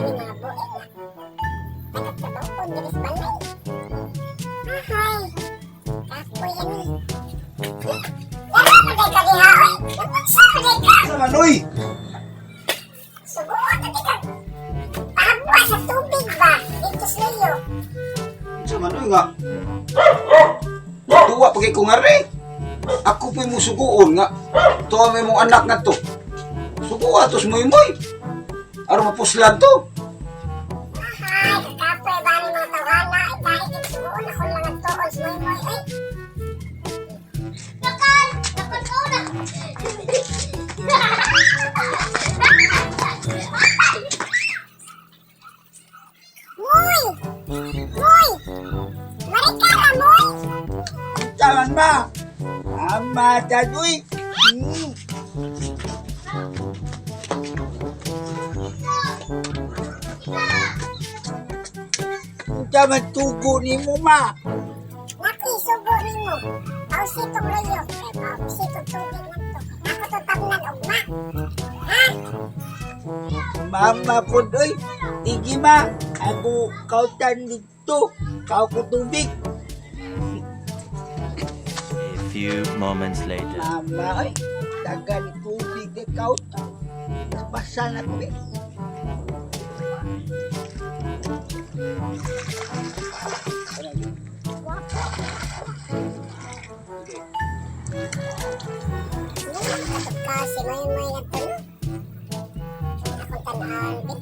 ni mga buik na. Nagkatulong din sa balay. Ahay. Kapoy yan eh. Lalo mo kay kaliha oy. Napagsabi ka. Sa manoy. Subukan na di ka. Pahabwa sa tubig ba? Dito sa iyo. Sa manoy nga. Tuwa pagay ko nga rin. Ako pa mo suguon nga. Tuwa may mong anak nga to. Sugo atos moy moy. Aron mapuslan to. Ahay, kakapoy ba ni mga tawala? Ay dahil din subukan ako lang ang tuon sa moy-moy ay. Nakal! Nakal ko na! Moy! Moy! Marikara, Moy! Taman ba? Ama tadoy. Taman tugo ni mo ma. Nakisubo ni mo. Pausitong layo. Eh, pausitong tubig lang to. Ako to tamnan og ma. Ha? Mama po doy. Tigi ma. Ako kautan dito. Kau ko tubig. A few moments later. Mama ay. Tagal tubig kay kautan. Basa na ko eh. Kasi may na to. Ako tanahan din.